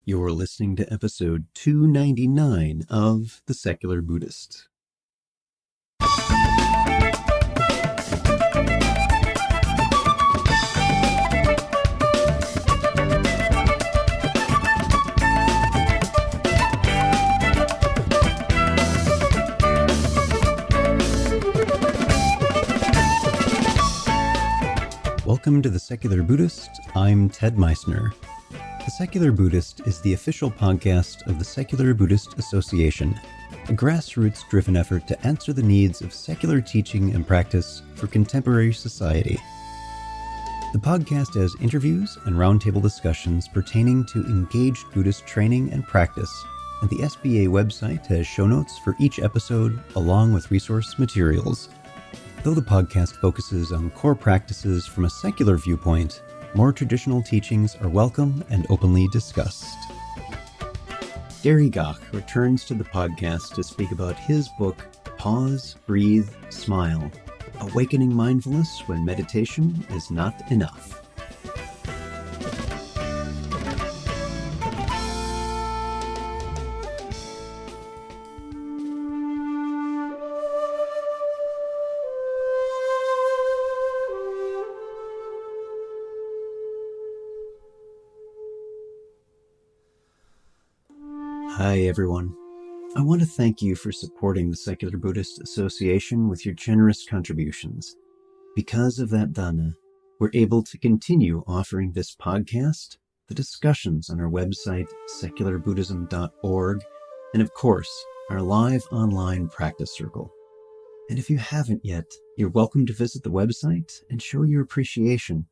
You're listening to episode 299 of The Secular Buddhist. Welcome to The Secular Buddhist. I'm Ted Meissner. The Secular Buddhist is the official podcast of the Secular Buddhist Association, a grassroots-driven effort to answer the needs of secular teaching and practice for contemporary society. The podcast has interviews and roundtable discussions pertaining to engaged Buddhist training and practice, and the SBA website has show notes for each episode along with resource materials. Though the podcast focuses on core practices from a secular viewpoint, more traditional teachings are welcome and openly discussed. Gach returns to the podcast to speak about his book, Pause, Breathe, Smile, Awakening Mindfulness When Meditation is Not Enough. Hi everyone. I want to thank you for supporting the Secular Buddhist Association with your generous contributions. Because of that dana, we're able to continue offering this podcast, the discussions on our website, secularbuddhism.org, and of course, our live online practice circle. And if you haven't yet, you're welcome to visit the website and show your appreciation,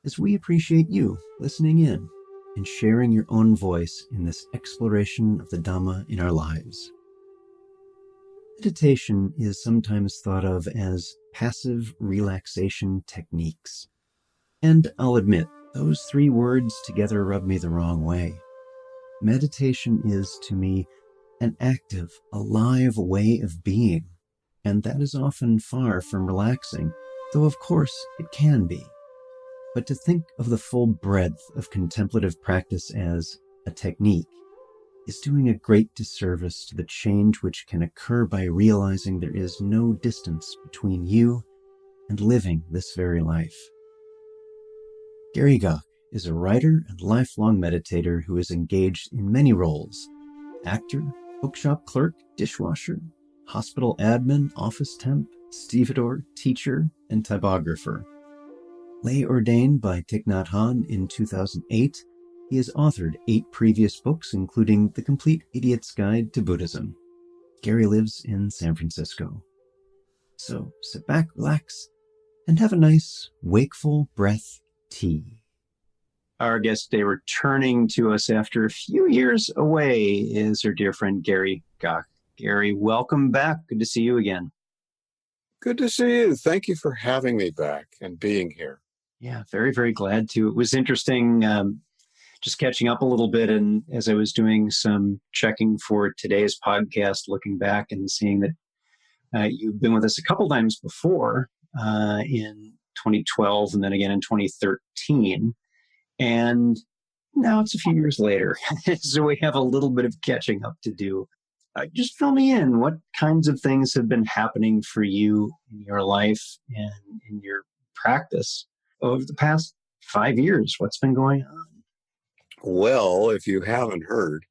as we appreciate you listening in and sharing your own voice in this exploration of the Dhamma in our lives. Meditation is sometimes thought of as passive relaxation techniques. And I'll admit, those three words together rub me the wrong way. Meditation is, to me, an active, alive way of being, and that is often far from relaxing, though of course it can be. But to think of the full breadth of contemplative practice as a technique is doing a great disservice to the change which can occur by realizing there is no distance between you and living this very life. Gach is a writer and lifelong meditator who is engaged in many roles: actor, bookshop clerk, dishwasher, hospital admin, office temp, stevedore, teacher, and typographer. Lay ordained by Thich Nhat Hanh in 2008, he has authored 8 previous books, including The Complete Idiot's Guide to Buddhism. Gary lives in San Francisco. So sit back, relax, and have a nice, wakeful breath tea. Our guest today, returning to us after a few years away, is our dear friend Gary Gach. Gary, welcome back. Good to see you again. Good to see you. Thank you for having me back and being here. Yeah, very, very glad to. It was interesting just catching up a little bit, and as I was doing some checking for today's podcast, looking back and seeing that you've been with us a couple times before in 2012 and then again in 2013. And now it's a few years later, so we have a little bit of catching up to do. Just fill me in. What kinds of things have been happening for you in your life and in your practice over the past 5 years? What's been going on? Well, if you haven't heard,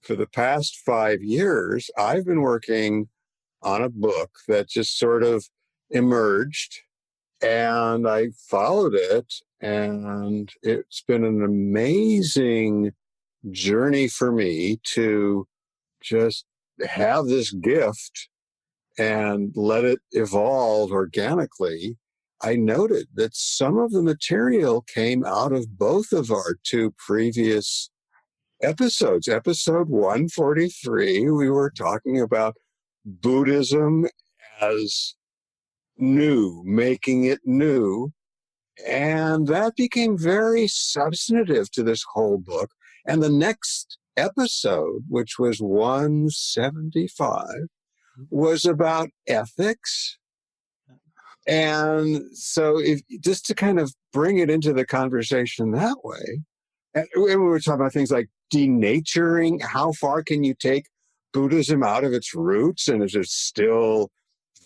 for the past 5 years, I've been working on a book that just sort of emerged, and I followed it, and it's been an amazing journey for me to just have this gift and let it evolve organically. I noted that some of the material came out of both of our 2 previous episodes. Episode 143, we were talking about Buddhism as new, making it new. And that became very substantive to this whole book. And the next episode, which was 175, was about ethics. And so just to kind of bring it into the conversation that way, and we were talking about things like denaturing? How far can you take Buddhism out of its roots? And is it still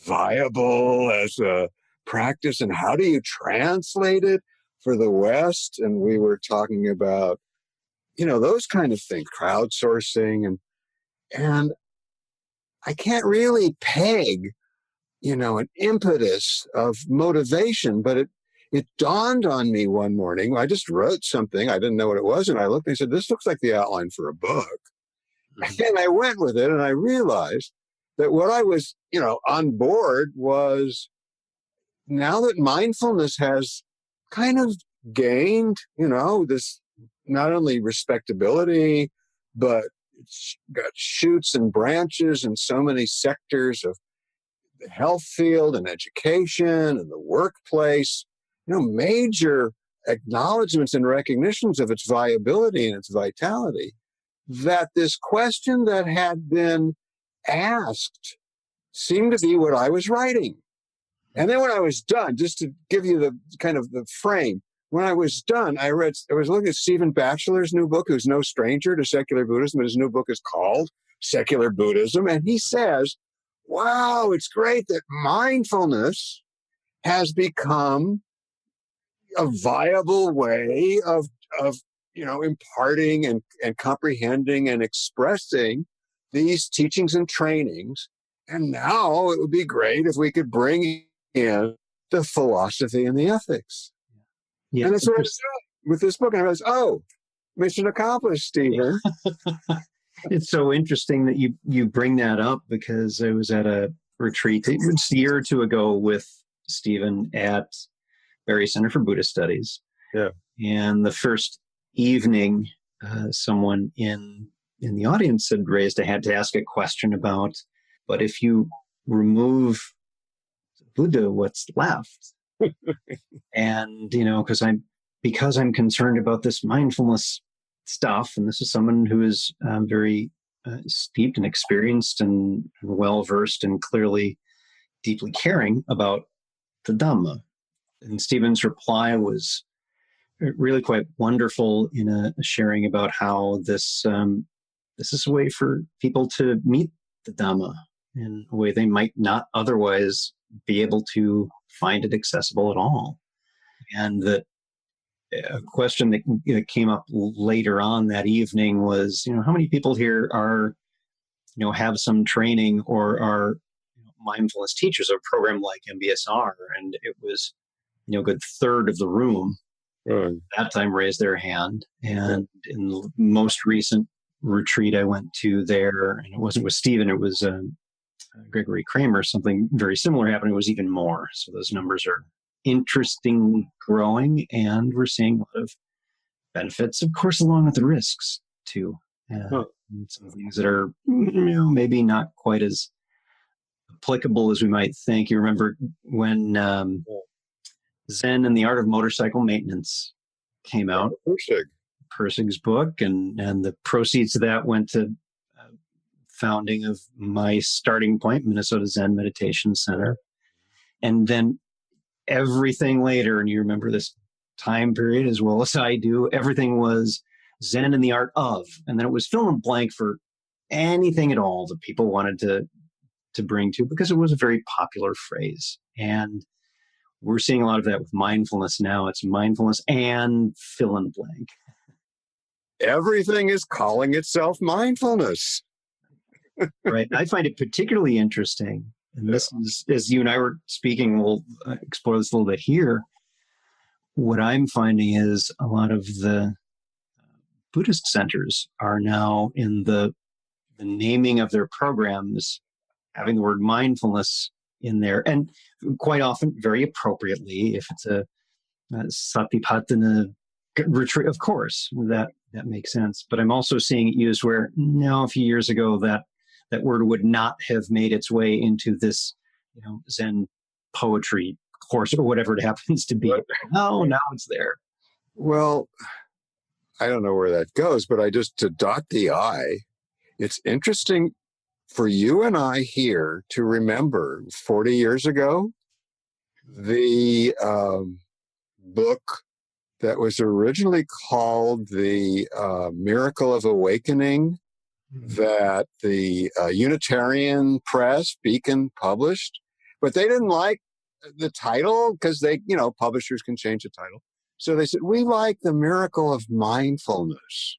viable as a practice? And how do you translate it for the West? And we were talking about, those kind of things, crowdsourcing. And I can't really peg, an impetus of motivation, but it dawned on me one morning. I just wrote something. I didn't know what it was. And I looked and I said, this looks like the outline for a book. Mm-hmm. And I went with it and I realized that what I was, on board was, now that mindfulness has kind of gained, this not only respectability, but it's got shoots and branches in so many sectors of the health field and education and the workplace, major acknowledgments and recognitions of its viability and its vitality, that this question that had been asked seemed to be what I was writing. And then when I was done, just to give you the kind of the frame, when I was done, I was looking at Stephen Batchelor's new book, who's no stranger to secular Buddhism. His new book is called Secular Buddhism. And he says, wow, it's great that mindfulness has become a viable way of imparting and comprehending and expressing these teachings and trainings. And now it would be great if we could bring in the philosophy and the ethics. Yeah. And that's what I was doing with this book. And I was, mission accomplished, Stephen. It's so interesting that you bring that up, because I was at a retreat a year or two ago with Stephen at Barry Center for Buddhist Studies. Yeah. And the first evening, someone in the audience had to ask a question about, but if you remove Buddha, what's left? And, because I'm concerned about this mindfulness stuff, and this is someone who is very steeped and experienced and well-versed and clearly deeply caring about the Dhamma. And Stephen's reply was really quite wonderful in a sharing about how this is a way for people to meet the Dhamma in a way they might not otherwise be able to find it accessible at all. And that a question that came up later on that evening was, how many people here are, have some training or are mindfulness teachers of a program like MBSR? And it was, a good third of the room at that time raised their hand. And in the most recent retreat I went to there, and it wasn't with Stephen, it was Gregory Kramer, something very similar happened. It was even more. So those numbers are interesting, growing, and we're seeing a lot of benefits, of course, along with the risks too. Some things that are, maybe not quite as applicable as we might think. You remember when Zen and the Art of Motorcycle Maintenance came out, Persig's book, and the proceeds of that went to founding of my starting point, Minnesota Zen Meditation Center. And then everything later, and you remember this time period as well as I do, everything was Zen and the Art of, and then it was fill in blank for anything at all that people wanted to bring to, because it was a very popular phrase. And we're seeing a lot of that with mindfulness now. It's mindfulness and fill in blank. Everything is calling itself mindfulness. Right. I find it particularly interesting. And this is, as you and I were speaking, we'll explore this a little bit here. What I'm finding is a lot of the Buddhist centers are now in the naming of their programs having the word mindfulness in there. And quite often, very appropriately, if it's a Satipatthana retreat, of course, that makes sense. But I'm also seeing it used where, a few years ago, that word would not have made its way into this, Zen poetry course or whatever it happens to be. Now it's there. Well, I don't know where that goes, but to dot the I, it's interesting for you and I here to remember 40 years ago, the book that was originally called the Miracle of Awakening, that the Unitarian Press, Beacon, published. But they didn't like the title because publishers can change the title. So they said, we like the Miracle of Mindfulness,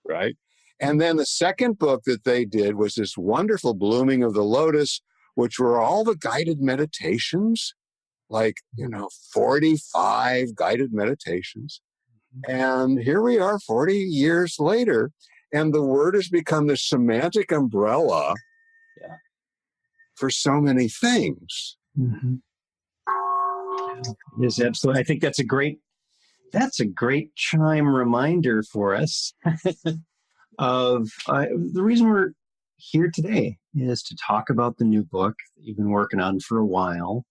right? And then the second book that they did was this wonderful Blooming of the Lotus, which were all the guided meditations, 45 guided meditations. And here we are 40 years later, and the word has become this semantic umbrella for so many things. Mm-hmm. Yes, absolutely. I think that's a great chime reminder for us of the reason we're here today is to talk about the new book that you've been working on for a while.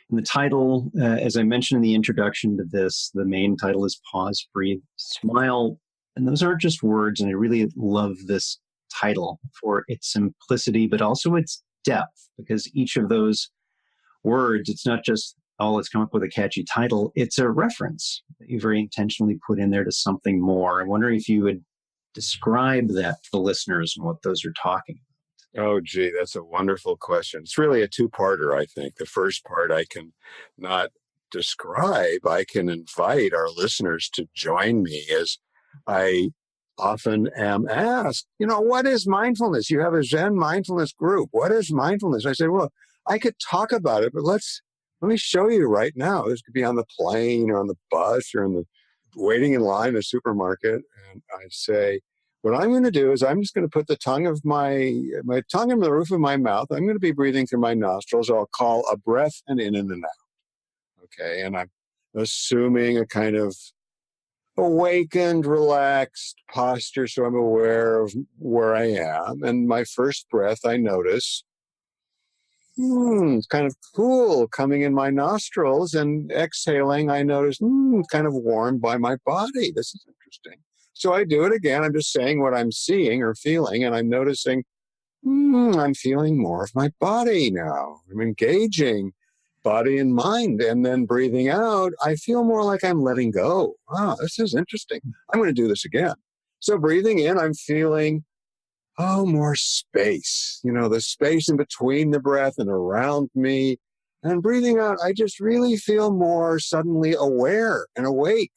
And the title, as I mentioned in the introduction to this, the main title is Pause, Breathe, Smile. And those aren't just words. And I really love this title for its simplicity, but also its depth, because each of those words, it's not just, oh, let's come up with a catchy title. It's a reference that you very intentionally put in there to something more. I'm wondering if you would describe that to the listeners and what those are talking about. Oh, gee, that's a wonderful question. It's really a two-parter, I think. The first part I can not describe. I can invite our listeners to join me as I often am asked, what is mindfulness? You have a Zen mindfulness group. What is mindfulness? I say, well, I could talk about it, but let me show you right now. This could be on the plane or on the bus or waiting in line in a supermarket. And I say, what I'm going to do is I'm just going to put the tongue of my tongue in the roof of my mouth. I'm going to be breathing through my nostrils. I'll call a breath and in and out. Okay. And I'm assuming a kind of awakened, relaxed posture. So I'm aware of where I am. And my first breath, I notice, it's kind of cool coming in my nostrils, and exhaling, I notice, kind of warm by my body. This is interesting. So I do it again. I'm just saying what I'm seeing or feeling, and I'm noticing, I'm feeling more of my body now. I'm engaging body and mind, and then breathing out, I feel more like I'm letting go. Wow, this is interesting. I'm going to do this again. So breathing in, I'm feeling, more space, the space in between the breath and around me. And breathing out, I just really feel more suddenly aware and awake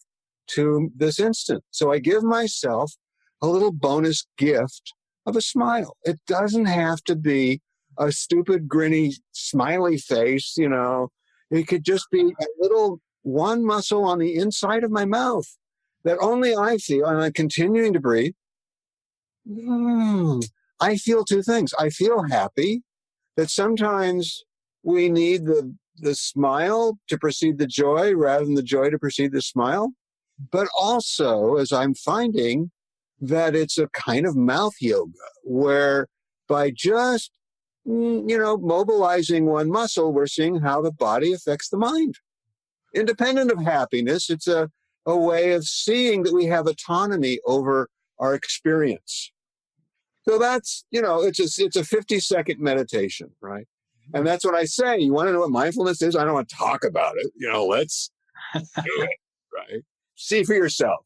to this instant. So I give myself a little bonus gift of a smile. It doesn't have to be a stupid, grinny, smiley face, It could just be a little one muscle on the inside of my mouth that only I feel, and I'm continuing to breathe. I feel two things. I feel happy that sometimes we need the smile to precede the joy rather than the joy to precede the smile. But also, as I'm finding, that it's a kind of mouth yoga where by just, mobilizing one muscle, we're seeing how the body affects the mind. Independent of happiness, it's a way of seeing that we have autonomy over our experience. So that's, it's a 50-second meditation, right? And that's what I say. You want to know what mindfulness is? I don't want to talk about it. Let's do it, right? See for yourself.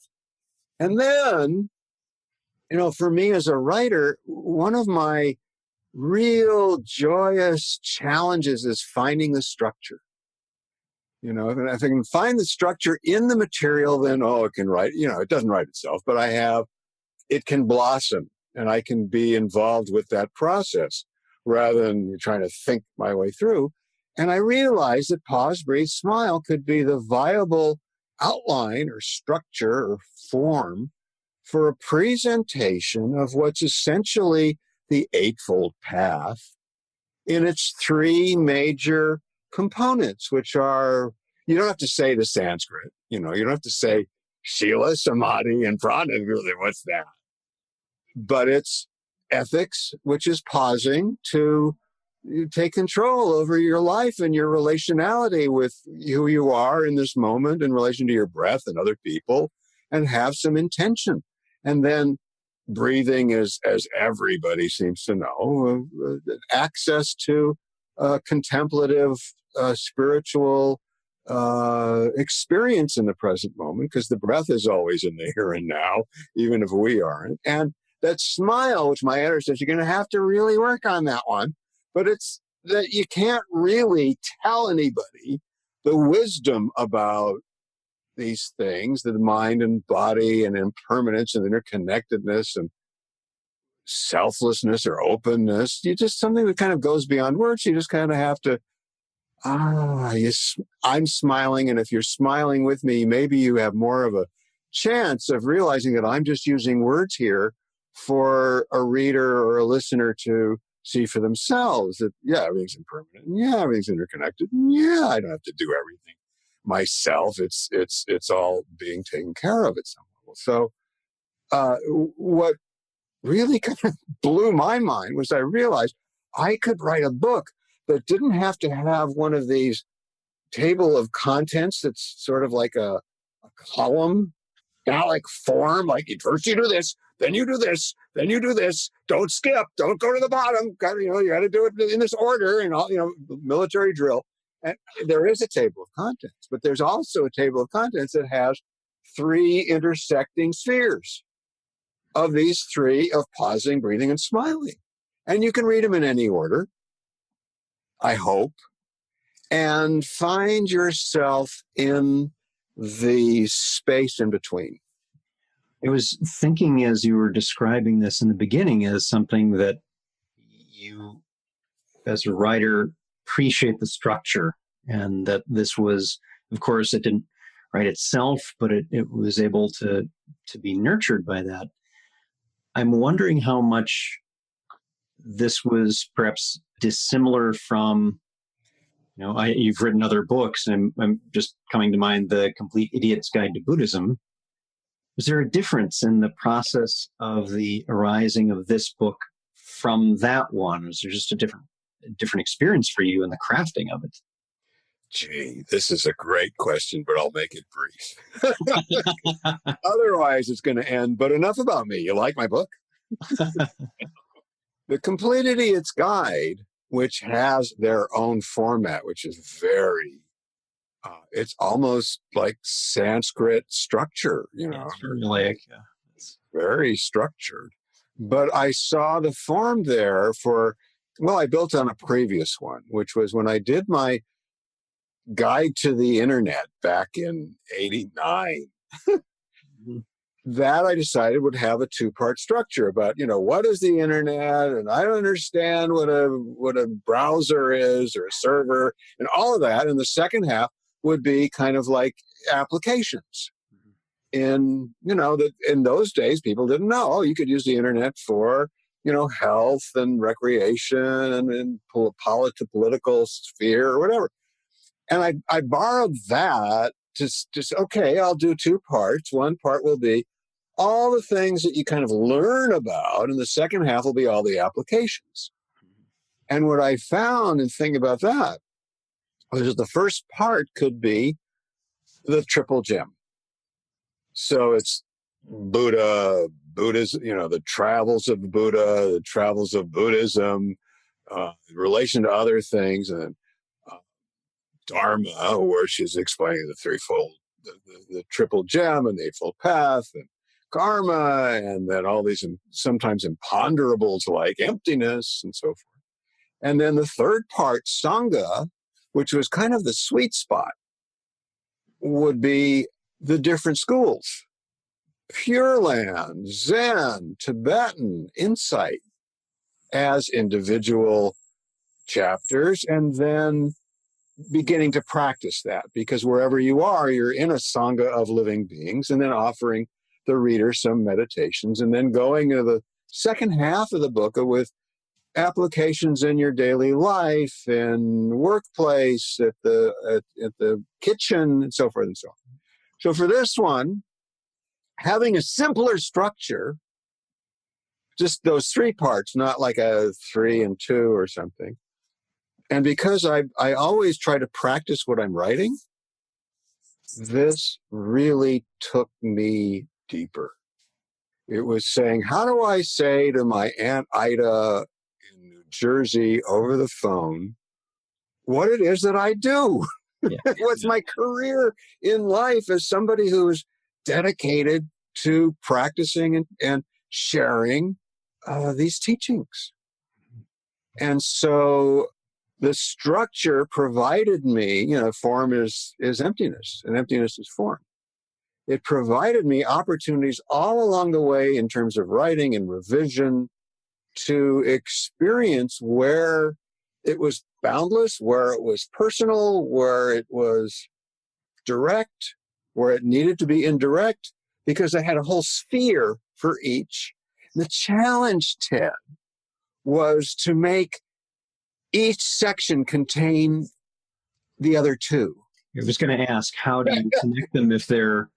And then, for me as a writer, one of my real joyous challenges is finding the structure. If I can find the structure in the material, then, it can write, it doesn't write itself, but it can blossom. And I can be involved with that process rather than trying to think my way through. And I realized that pause, breathe, smile could be the viable outline or structure or form for a presentation of what's essentially the Eightfold Path in its three major components, which are, you don't have to say the Sanskrit, you don't have to say Shila, Samadhi, and Prana. Really, what's that? But it's ethics, which is pausing to take control over your life and your relationality with who you are in this moment in relation to your breath and other people, and have some intention. And then breathing is, as everybody seems to know, access to contemplative, spiritual experience in the present moment, because the breath is always in the here and now, even if we aren't. And that smile, which my editor says, you're going to have to really work on that one. But it's that you can't really tell anybody the wisdom about these things, the mind and body and impermanence and interconnectedness and selflessness or openness. You just something that kind of goes beyond words. You just kind of have to yes, I'm smiling. And if you're smiling with me, maybe you have more of a chance of realizing that I'm just using words here for a reader or a listener to see for themselves that, yeah, everything's impermanent. And yeah, everything's interconnected. And yeah, I don't have to do everything myself. It's all being taken care of at some level. So what really kind of blew my mind was I realized I could write a book that didn't have to have one of these table of contents that's sort of like a column, Gallic form, like first you do this, then you do this, then you do this. Don't skip, don't go to the bottom. You got to do it in this order and all, military drill. And there is a table of contents, but there's also a table of contents that has three intersecting spheres of these three of pausing, breathing, and smiling. And you can read them in any order, I hope, and find yourself in the space in between. I was thinking as you were describing this in the beginning as something that you, as a writer, appreciate the structure, and that this was, of course, it didn't write itself, but it was able to be nurtured by that. I'm wondering how much this was perhaps dissimilar from, you've written other books, and I'm just coming to mind The Complete Idiot's Guide to Buddhism. Was there a difference in the process of the arising of this book from that one? Was there just a different experience for you in the crafting of it? Gee, this is a great question, but I'll make it brief. Otherwise, it's going to end. But enough about me. You like my book? The Complete Idiot's Guide, which has their own format, which is very, it's almost like Sanskrit structure, Yeah, it's formulaic. Yeah. It's very structured. But I saw the form there I built on a previous one, which was when I did my guide to the internet back in '89. Mm-hmm. That I decided would have a two-part structure about, what is the internet, and I don't understand what a browser is or a server and all of that. And the second half would be kind of like applications. In that in those days people didn't know. Oh, you could use the internet for health and recreation and political sphere or whatever. And I borrowed that to just, okay, I'll do two parts. One part will be all the things that you kind of learn about, and the second half will be all the applications. And what I found in thinking about that was that the first part could be the triple gem. So it's Buddhism, the travels of Buddha, the travels of Buddhism, in relation to other things, and Dharma, where she's explaining the threefold, the triple gem and the eightfold path, and karma, and then all these sometimes imponderables like emptiness and so forth. And then the third part, Sangha, which was kind of the sweet spot, would be the different schools. Pure Land, Zen, Tibetan, Insight as individual chapters, and then beginning to practice that, because wherever you are, you're in a Sangha of living beings, and then offering the reader some meditations, and then going into the second half of the book with applications in your daily life, in workplace, at the kitchen, and so forth and so on. So for this one, having a simpler structure, just those three parts, not like a 3 and 2 or something. And because I always try to practice what I'm writing, this really took me deeper. It was saying, how do I say to my Aunt Ida in New Jersey over the phone what it is that I do? Yeah. What's my career in life as somebody who is dedicated to practicing and sharing these teachings? And so the structure provided me, form is emptiness, and emptiness is form. It provided me opportunities all along the way in terms of writing and revision to experience where it was boundless, where it was personal, where it was direct, where it needed to be indirect, because I had a whole sphere for each. The challenge, Ted, was to make each section contain the other two. I was going to ask, how do you connect them if they're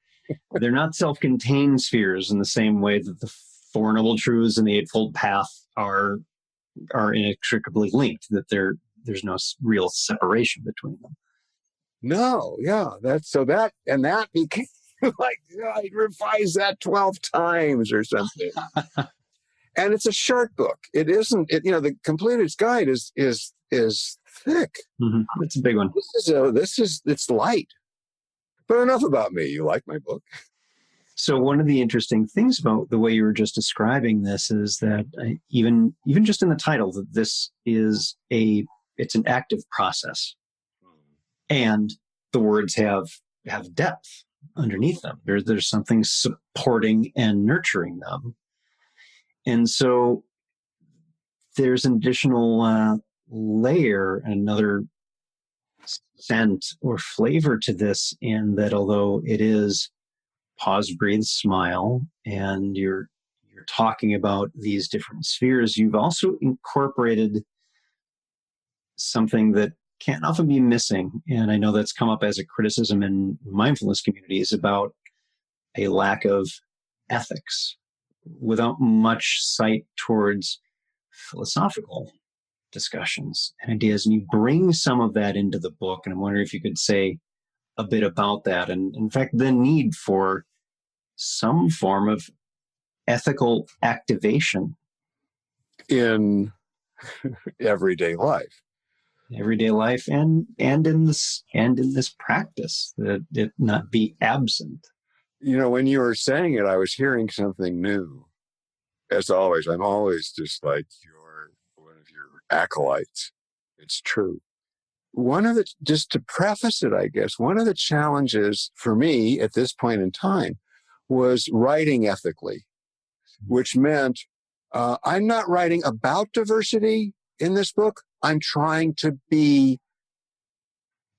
not self-contained spheres in the same way that the Four Noble Truths and the Eightfold Path are inextricably linked, that there's no real separation between them. No, yeah, that became like, I revised that 12 times or something. And it's a short book. It isn't, the Completer's Guide is thick. Mm-hmm. It's a big one. It's light. But enough about me. You like my book? So one of the interesting things about the way you were just describing this is that even just in the title, that this is it's an active process, and the words have depth underneath them. There's something supporting and nurturing them, and so there's an additional layer, another scent or flavor to this, in that although it is pause, breathe, smile, and you're talking about these different spheres, you've also incorporated something that can't often be missing. And I know that's come up as a criticism in mindfulness communities about a lack of ethics, without much sight towards philosophical discussions and ideas. And you bring some of that into the book. And I'm wondering if you could say a bit about that, and in fact, the need for some form of ethical activation in everyday life, and in this practice, that it not be absent. When you were saying it, I was hearing something new. As always, I'm always just like one of your acolytes. It's true. Just to preface it, I guess, one of the challenges for me at this point in time was writing ethically, which meant I'm not writing about diversity in this book. I'm trying to be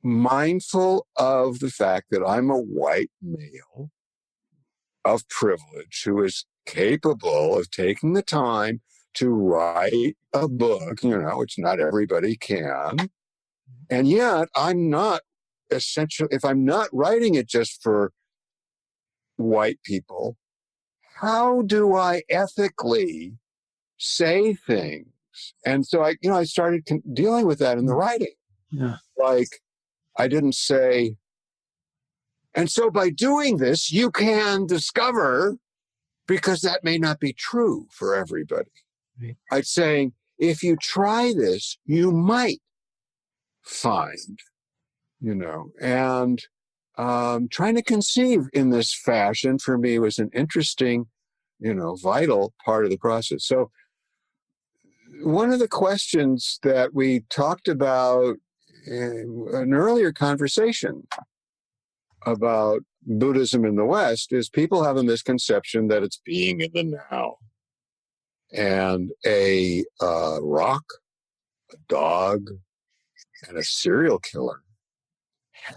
mindful of the fact that I'm a white male of privilege who is capable of taking the time to write a book, which not everybody can. And yet I'm not if I'm not writing it just for white people, how do I ethically say things? And so I started dealing with that in the writing. Yeah. Like, I didn't say, and so by doing this, you can discover, because that may not be true for everybody. Right. I'd say, if you try this, you might find, and trying to conceive in this fashion for me was an interesting, vital part of the process. So one of the questions that we talked about in an earlier conversation about Buddhism in the West is people have a misconception that it's being in the now. And a rock, a dog, and a serial killer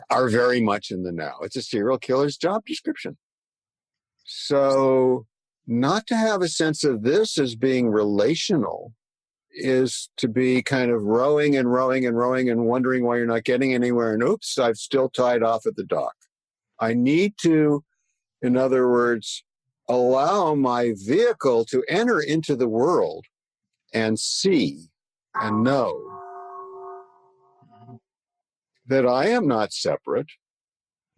are very much in the now. It's a serial killer's job description. So not to have a sense of this as being relational is to be kind of rowing and rowing and rowing and wondering why you're not getting anywhere. And oops, I've still tied off at the dock. I need to, in other words, allow my vehicle to enter into the world and see and know that I am not separate,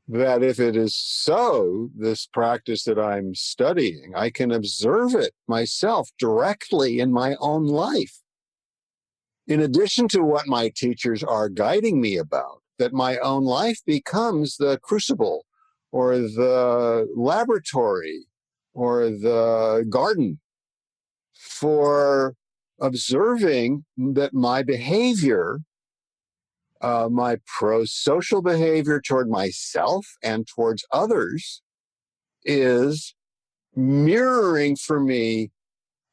that if it is so, this practice that I'm studying, I can observe it myself directly in my own life. In addition to what my teachers are guiding me about, that my own life becomes the crucible or the laboratory or the garden for observing that my behavior, my pro-social behavior toward myself and towards others, is mirroring for me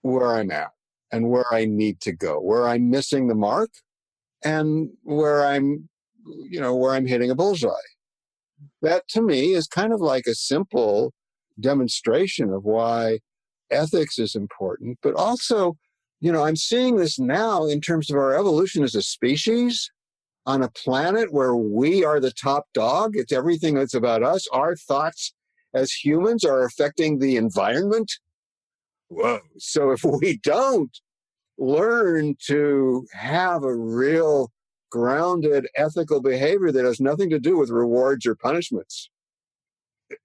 where I'm at and where I need to go, where I'm missing the mark and where I'm hitting a bullseye. That to me is kind of like a simple demonstration of why ethics is important, but also, I'm seeing this now in terms of our evolution as a species on a planet where we are the top dog. It's everything that's about us. Our thoughts as humans are affecting the environment. Whoa. So if we don't learn to have a real grounded ethical behavior that has nothing to do with rewards or punishments,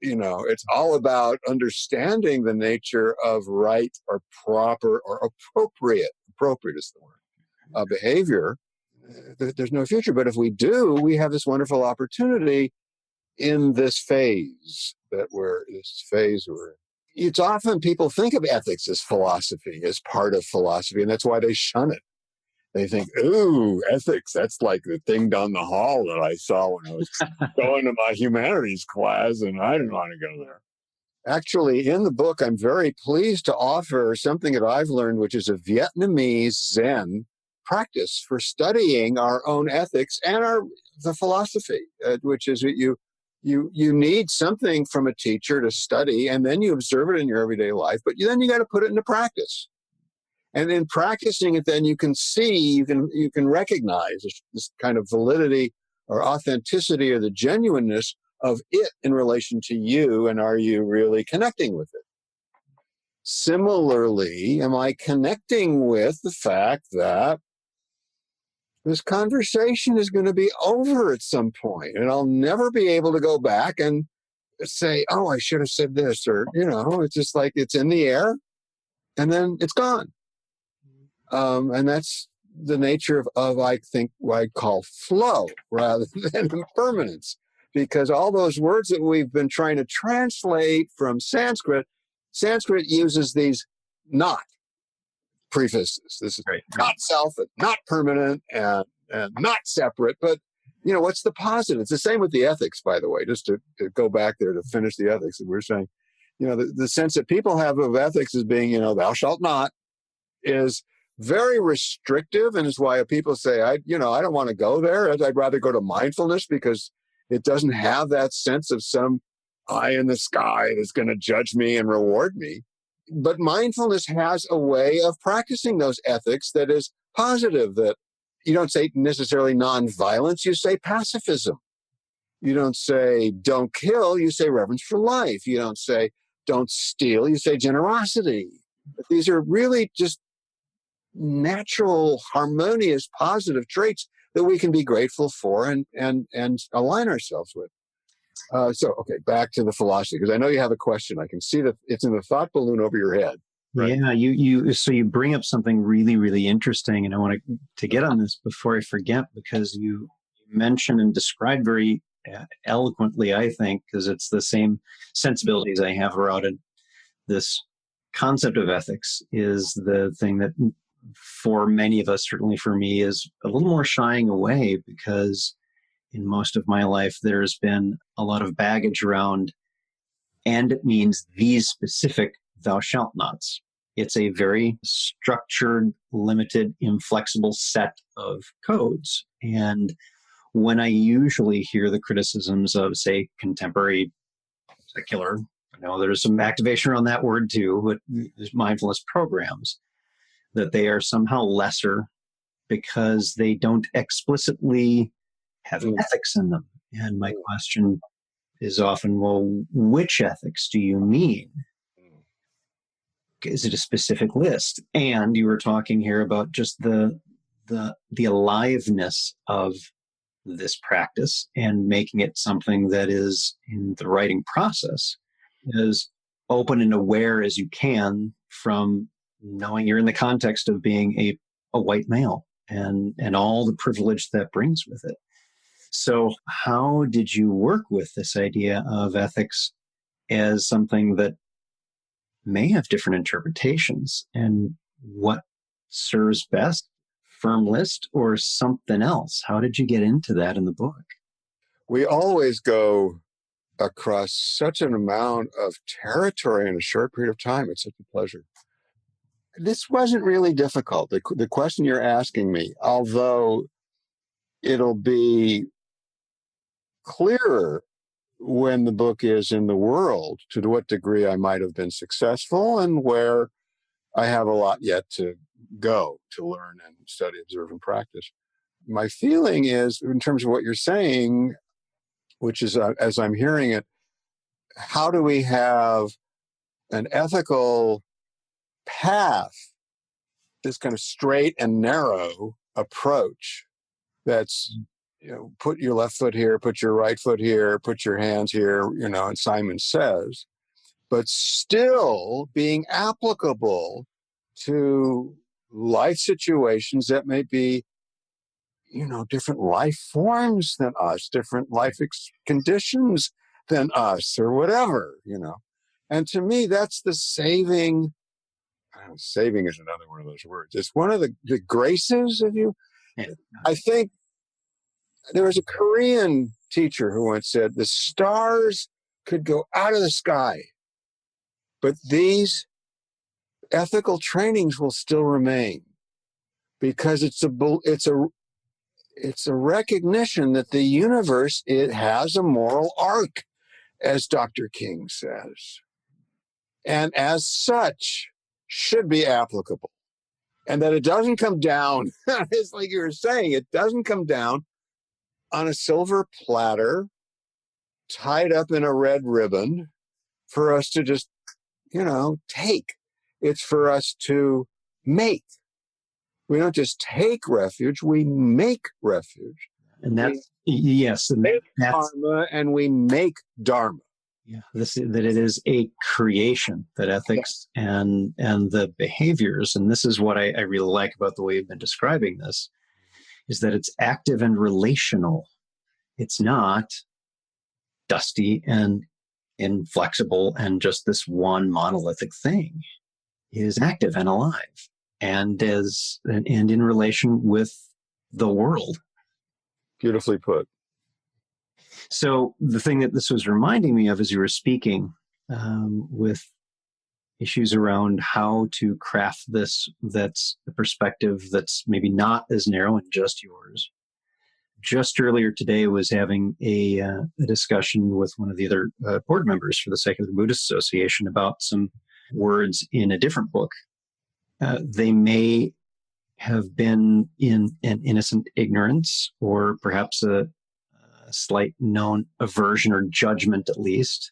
it's all about understanding the nature of right or proper or appropriate is the word, behavior. There's no future. But if we do, we have this wonderful opportunity in this phase we're in. It's often people think of ethics as philosophy, as part of philosophy, and that's why they shun it. They think, ooh, ethics, that's like the thing down the hall that I saw when I was going to my humanities class, and I didn't want to go there. Actually, in the book, I'm very pleased to offer something that I've learned, which is a Vietnamese Zen practice for studying our own ethics and the philosophy, which is that you need something from a teacher to study, and then you observe it in your everyday life, but then you got to put it into practice. And in practicing it, then you can see, you can recognize this kind of validity or authenticity or the genuineness of it in relation to you, and are you really connecting with it? Similarly, am I connecting with the fact that this conversation is going to be over at some point, and I'll never be able to go back and say, oh, I should have said this, or, it's just like it's in the air and then it's gone. And that's the nature of I think, what I call flow rather than impermanence, because all those words that we've been trying to translate from Sanskrit uses these not prefixes. This is Right. not self, not permanent, and not separate. But, what's the positive? It's the same with the ethics, by the way, just to go back there to finish the ethics that we're saying. The sense that people have of ethics as being, thou shalt not, is very restrictive, and is why people say, I don't want to go there. I'd rather go to mindfulness because it doesn't have that sense of some eye in the sky that's going to judge me and reward me. But mindfulness has a way of practicing those ethics that is positive, that you don't say necessarily nonviolence, you say pacifism. You don't say don't kill, you say reverence for life. You don't say don't steal, you say generosity. But these are really just natural, harmonious, positive traits that we can be grateful for and align ourselves with. Okay, back to the philosophy, because I know you have a question. I can see that it's in the thought balloon over your head. Right? Yeah, you bring up something really, really interesting, and I want to get on this before I forget, because you mentioned and described very eloquently, I think, because it's the same sensibilities I have around it. This concept of ethics is the thing that, for many of us, certainly for me, is a little more shying away, because in most of my life there's been a lot of baggage around, and it means these specific thou shalt nots. It's a very structured, limited, inflexible set of codes. And when I usually hear the criticisms of, say, contemporary secular, there's some activation around that word too, but there's mindfulness programs, that they are somehow lesser because they don't explicitly have ethics in them. And my question is often, well, which ethics do you mean? Is it a specific list? And you were talking here about just the aliveness of this practice, and making it something that is, in the writing process, as open and aware as you can, from knowing you're in the context of being a white male and all the privilege that brings with it. So, how did you work with this idea of ethics as something that may have different interpretations, and what serves best? Firm list or something else? How did you get into that in the book? We always go across such an amount of territory in a short period of time. It's such a pleasure. This wasn't really difficult. The question you're asking me, although it'll be clearer when the book is in the world to what degree I might have been successful and where I have a lot yet to go to learn and study, observe, and practice. My feeling is, in terms of what you're saying, which is, as I'm hearing it, how do we have an ethical path, this kind of straight and narrow approach that's, put your left foot here, put your right foot here, put your hands here, and Simon Says, but still being applicable to life situations that may be, different life forms than us, different life conditions than us, or whatever. And to me, that's the saving. Saving is another one of those words. It's one of the graces of you. Yeah. I think there was a Korean teacher who once said, the stars could go out of the sky, but these ethical trainings will still remain, because it's a recognition that the universe, it has a moral arc, as Dr. King says, and as such should be applicable, and that it doesn't come down. It's like you were saying, it doesn't come down on a silver platter tied up in a red ribbon for us to just, take. It's for us to make. We don't just take refuge, we make refuge. And that's, yes, and Make that's karma and we make dharma. yeah, that it is a creation, that ethics and the behaviors, and this is what I really like about the way you've been describing this, is that it's active and relational. It's not dusty and inflexible and just this one monolithic thing. It is active and alive, and in relation with the world. Beautifully put. So the thing that this was reminding me of as you were speaking, with issues around how to craft this, that's a perspective that's maybe not as narrow and just yours. Just earlier today, I was having a discussion with one of the other board members for the Secular Buddhist Association about some words in a different book. They may have been in an innocent ignorance, or perhaps a slight known aversion or judgment, at least.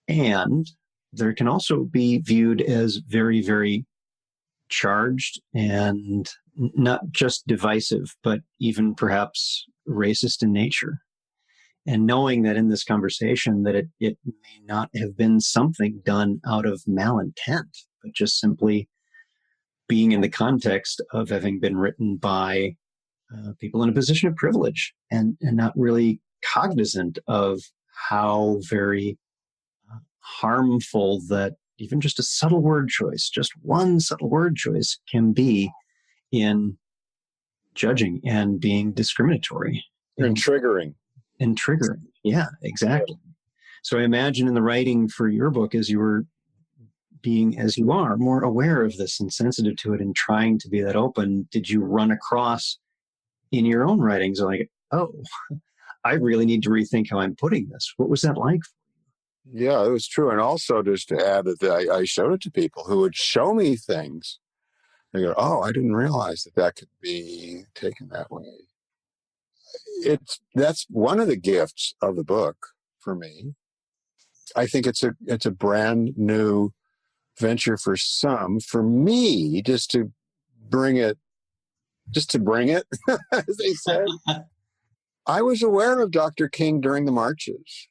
And there can also be viewed as very, very charged and not just divisive, but even perhaps racist in nature. And knowing that in this conversation that it may not have been something done out of malintent, but just simply being in the context of having been written by people in a position of privilege, and not really cognizant of how very harmful that even just a subtle word choice, just one subtle word choice, can be in judging and being discriminatory. And triggering. And triggering. Yeah, exactly. So I imagine in the writing for your book, as you were being, as you are, more aware of this and sensitive to it and trying to be that open, did you run across in your own writings like, oh, I really need to rethink how I'm putting this? What was that like? Yeah, it was true. And also, just to add that I showed it to people who would show me things. They go, oh, I didn't realize that could be taken that way. That's one of the gifts of the book for me. I think it's a brand new venture for some. For me, just to bring it, as they said. I was aware of Dr. King during the marches.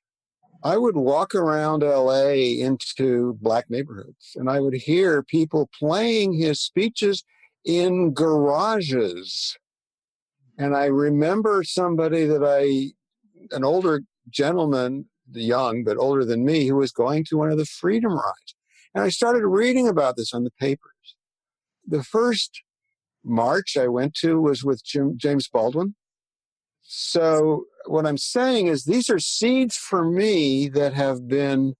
I would walk around LA into black neighborhoods, and I would hear people playing his speeches in garages. And I remember somebody an older gentleman, young, but older than me, who was going to one of the Freedom Rides. And I started reading about this on the papers. The first march I went to was with James Baldwin. So what I'm saying is these are seeds for me that have been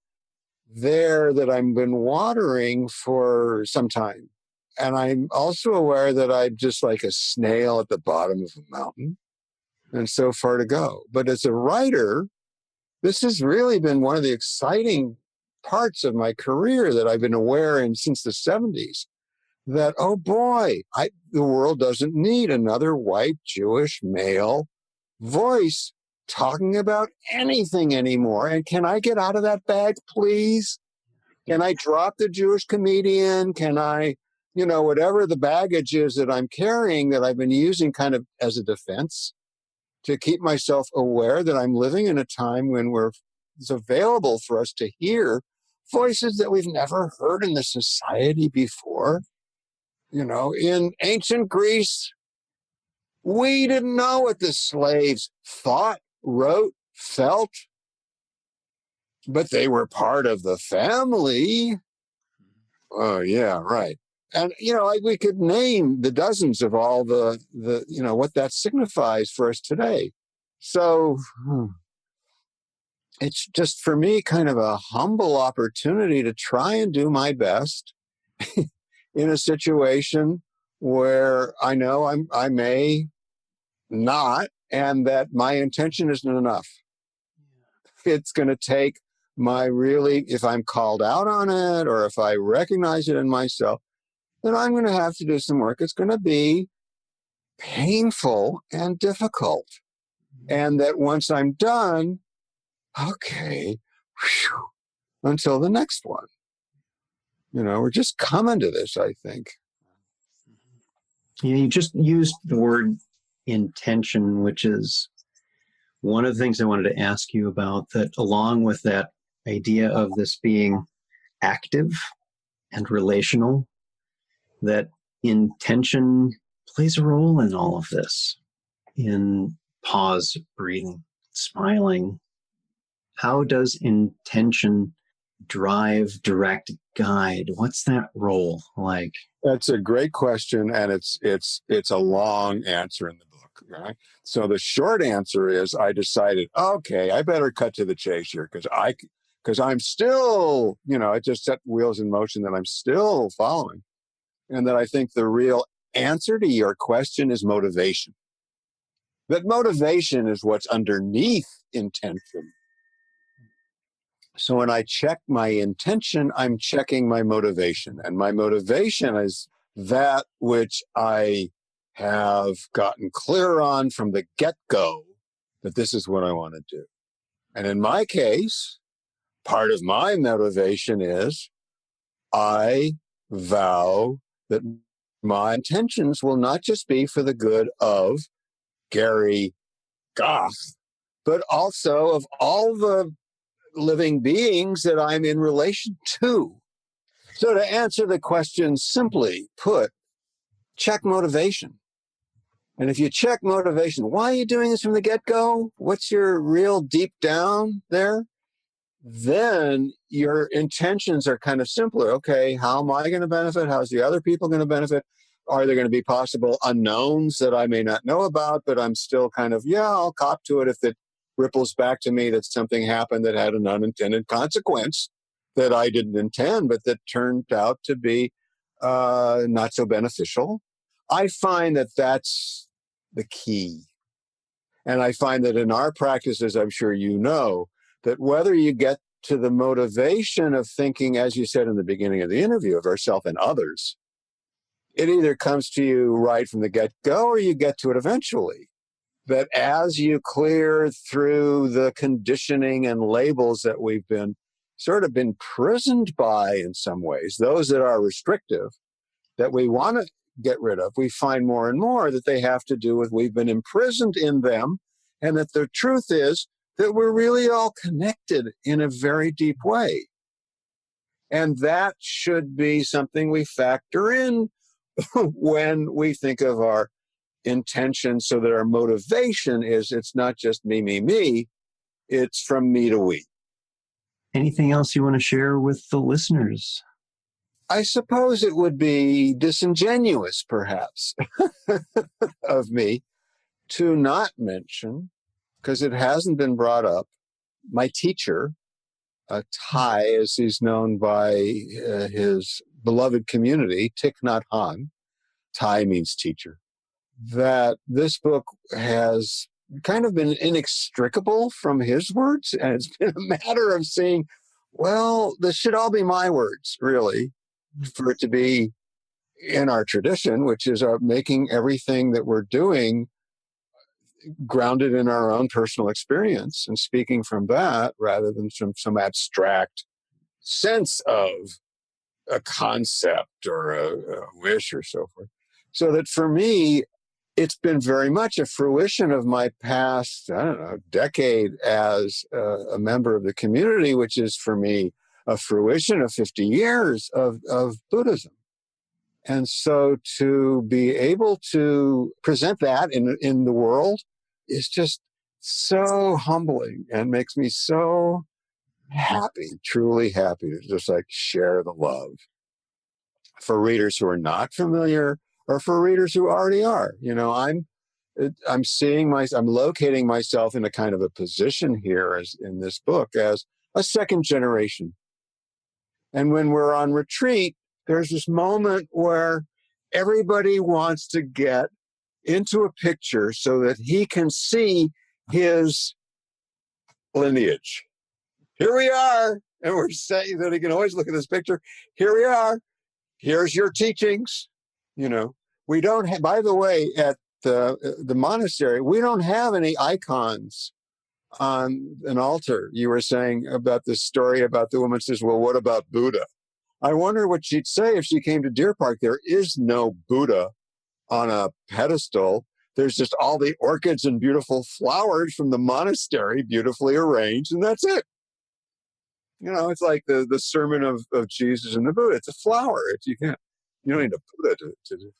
there, that I've been watering for some time. And I'm also aware that I'm just like a snail at the bottom of a mountain and so far to go. But as a writer, this has really been one of the exciting parts of my career that I've been aware in since the 70s, that, oh boy, the world doesn't need another white Jewish male voice talking about anything anymore. And can I get out of that bag, please? Can I drop the Jewish comedian? Can I, whatever the baggage is that I'm carrying that I've been using kind of as a defense to keep myself aware that I'm living in a time when it's available for us to hear voices that we've never heard in the society before. In ancient Greece, we didn't know what the slaves thought, wrote, felt, but they were part of the family. Oh, yeah, right. And, we could name the dozens of all the what that signifies for us today. So it's just, for me, kind of a humble opportunity to try and do my best in a situation where I know I may not, and that my intention isn't enough. It's going to take if I'm called out on it, or if I recognize it in myself, then I'm going to have to do some work. It's going to be painful and difficult. And that once I'm done, okay, whew, until the next one. We're just coming to this, I think. You just used the word intention, which is one of the things I wanted to ask you about, that along with that idea of this being active and relational, that intention plays a role in all of this, in pause, breathing, smiling. How does intention drive, direct, guide? What's that role like? That's a great question, and it's a long answer in the book, right? So the short answer is, I decided, okay, I better cut to the chase here, because I'm still, I just set wheels in motion that I'm still following, and that I think the real answer to your question is motivation. That motivation is what's underneath intention. So when I check my intention, I'm checking my motivation. And my motivation is that which I have gotten clear on from the get-go, that this is what I want to do. And in my case, part of my motivation is I vow that my intentions will not just be for the good of Gary Gach, but also of all the living beings that I'm in relation to. So to answer the question simply put, check motivation. And if you check motivation, why are you doing this from the get-go? What's your real deep down there? Then your intentions are kind of simpler. Okay, how am I going to benefit? How's the other people going to benefit? Are there going to be possible unknowns that I may not know about, but I'm still kind of, I'll cop to it if it ripples back to me that something happened that had an unintended consequence that I didn't intend, but that turned out to be not so beneficial. I find that that's the key. And I find that in our practices, I'm sure you know, that whether you get to the motivation of thinking, as you said in the beginning of the interview, of ourselves and others, it either comes to you right from the get-go or you get to it eventually. That as you clear through the conditioning and labels that we've been sort of imprisoned by in some ways, those that are restrictive, that we want to get rid of, we find more and more that they have to do with we've been imprisoned in them, and that the truth is that we're really all connected in a very deep way. And that should be something we factor in when we think of our intention so that our motivation is it's not just me, it's from me to we. Anything else you want to share with the listeners? I suppose it would be disingenuous, perhaps, of me to not mention, because it hasn't been brought up, my teacher, Thai, as he's known by his beloved community, Thich Nhat Hanh. Thai means teacher. That this book has kind of been inextricable from his words, and it's been a matter of saying, well, this should all be my words, really, for it to be in our tradition, which is making everything that we're doing grounded in our own personal experience and speaking from that rather than from some abstract sense of a concept or a wish or so forth. So that for me, it's been very much a fruition of my past, decade as a member of the community, which is for me a fruition of 50 years of Buddhism. And so to be able to present that in the world is just so humbling and makes me so happy, truly happy to just like share the love for readers who are not familiar or for readers who already are. I'm locating myself in a kind of a position here as in this book as a second generation. And when we're on retreat, there's this moment where everybody wants to get into a picture so that he can see his lineage. Here we are. And we're saying that he can always look at this picture. Here we are. Here's your teachings. We don't have, by the way, at the monastery, we don't have any icons on an altar. You were saying about this story about the woman says, well, what about Buddha? I wonder what she'd say if she came to Deer Park. There is no Buddha on a pedestal. There's just all the orchids and beautiful flowers from the monastery, beautifully arranged, and that's it. It's like the sermon of Jesus and the Buddha. It's a flower. You don't need a Buddha to do that.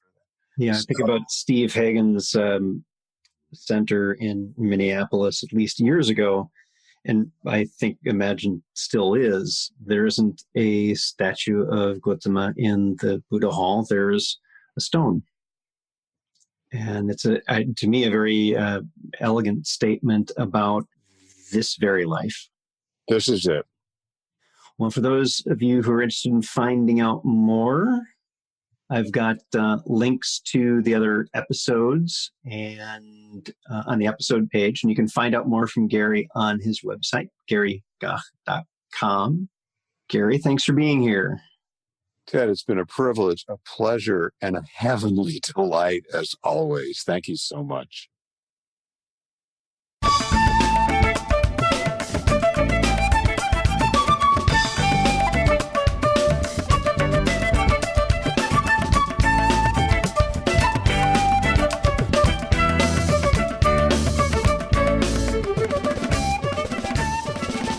Yeah, I think about Steve Hagen's center in Minneapolis at least years ago, and I imagine still is, there isn't a statue of Gautama in the Buddha Hall. There's a stone. And it's to me, a very elegant statement about this very life. This is it. Well, for those of you who are interested in finding out more, I've got links to the other episodes and on the episode page, and you can find out more from Gary on his website, garygach.com. Gary, thanks for being here. Ted, it's been a privilege, a pleasure, and a heavenly delight as always. Thank you so much.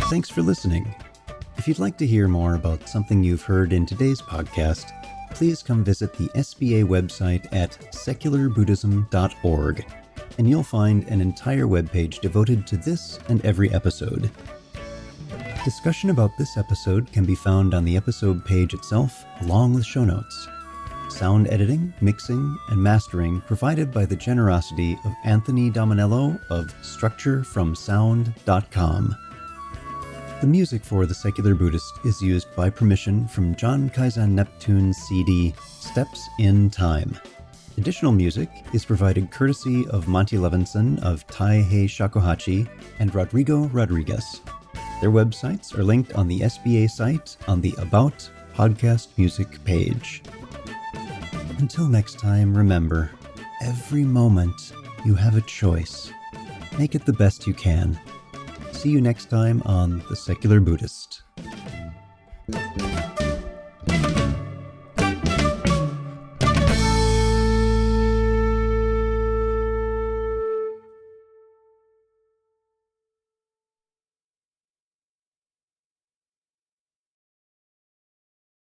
Thanks for listening. If you'd like to hear more about something you've heard in today's podcast, please come visit the SBA website at secularbuddhism.org, and you'll find an entire webpage devoted to this and every episode. Discussion about this episode can be found on the episode page itself, along with show notes. Sound editing, mixing, and mastering provided by the generosity of Anthony Dominello of StructureFromSound.com. The music for The Secular Buddhist is used by permission from John Kaizen Neptune's CD, Steps in Time. Additional music is provided courtesy of Monty Levinson of Taihei Shakuhachi and Rodrigo Rodriguez. Their websites are linked on the SBA site on the About Podcast Music page. Until next time, remember, every moment you have a choice. Make it the best you can. See you next time on The Secular Buddhist.